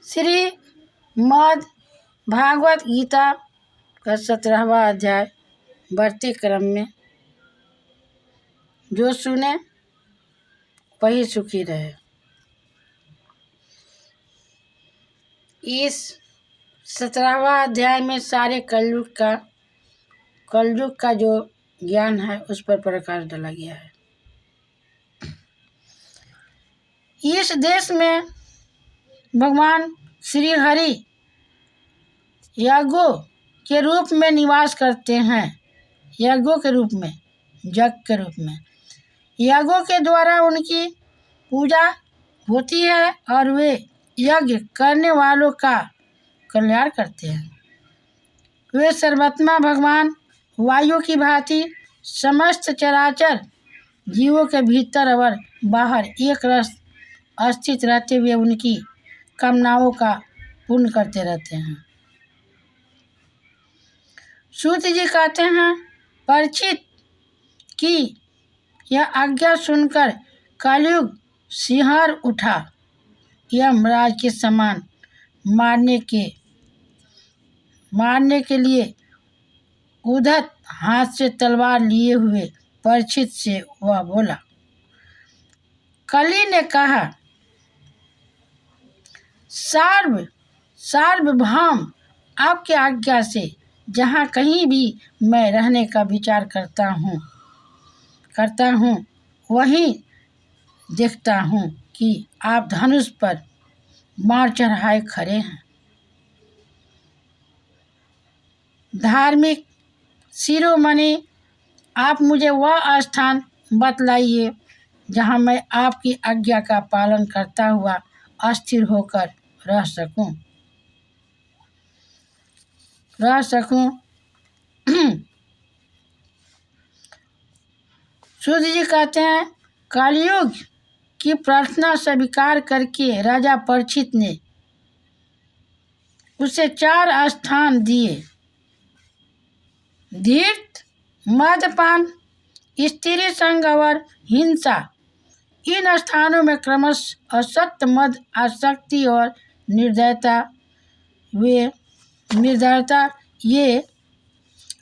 श्रीमद् भागवत गीता का 17वां अध्याय बढ़ते क्रम में। जो सुने वही सुखी रहे। इस 17वां अध्याय में सारे कलयुग का जो ज्ञान है उस पर प्रकाश डाला गया है। इस देश में भगवान श्री हरि यज्ञों के रूप में निवास करते हैं। यज्ञों के रूप में, यज्ञ के रूप में, यज्ञों के द्वारा उनकी पूजा होती है और वे यज्ञ करने वालों का कल्याण करते हैं। वे सर्वात्मा भगवान वायु की भांति समस्त चराचर जीवों के भीतर और बाहर एक रस स्थित रहते हुए उनकी कामनाओं का पूर्ण करते रहते हैं। सूत जी कहते हैं, परीक्षित की यह आज्ञा सुनकर कलयुग सिंहर उठा। यमराज के समान मारने के लिए उद्धत हाथ से तलवार लिए हुए परीक्षित से वह बोला। कली ने कहा, सार्वभौम आपके आज्ञा से जहाँ कहीं भी मैं रहने का विचार करता हूँ वहीं देखता हूँ कि आप धनुष पर मार चढ़ाए खड़े हैं। धार्मिक शिरोमणि, आप मुझे वह स्थान बतलाइए जहाँ मैं आपकी आज्ञा का पालन करता हुआ अस्थिर होकर रह सकूं। सूत जी कहते हैं, कलयुग की प्रार्थना स्वीकार करके राजा परीक्षित ने उसे 4 स्थान दिए। धीर्त, मदपान, स्त्री संग और हिंसा। इन स्थानों में क्रमशः असत्य, मद, आसक्ति और निर्दयता ये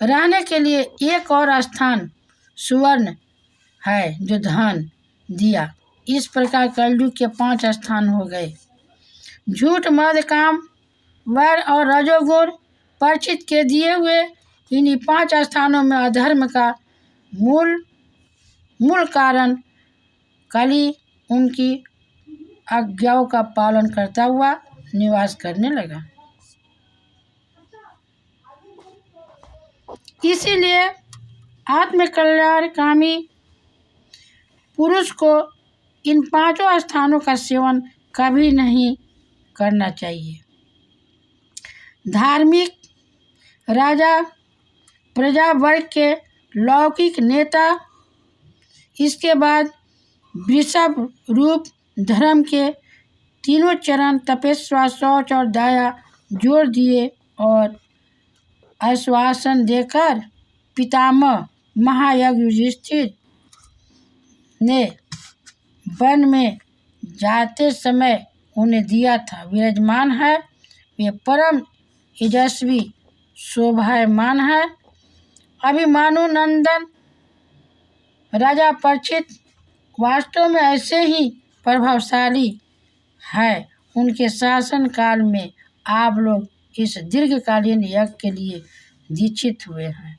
रहने के लिए एक और स्थान सुवर्ण है जो धन दिया। इस प्रकार कलयुग के 5 स्थान हो गए। झूठ, मद, काम, वैर और रजोगुण परीक्षित के दिए हुए इन्हीं 5 स्थानों में अधर्म का मूल कारण कली उनकी आज्ञाओं का पालन करता हुआ निवास करने लगा। इसीलिए आत्मकल्याणकामी पुरुष को इन 5 स्थानों का सेवन कभी नहीं करना चाहिए। धार्मिक राजा, प्रजा वर्ग के लौकिक नेता, इसके बाद वृषभ रूप धर्म के तीनों चरण तपस्या, शौच और दया जोड़ दिए और आश्वासन देकर पितामह महायज्ञ युधिष्ठिर ने वन में जाते समय उन्हें दिया था विराजमान है। वे परम यशस्वी शोभायमान है। अभिमानु नंदन राजा परीक्षित वास्तव में ऐसे ही प्रभावशाली है। उनके शासन काल में आप लोग इस दीर्घकालीन यज्ञ के लिए दीक्षित हुए हैं।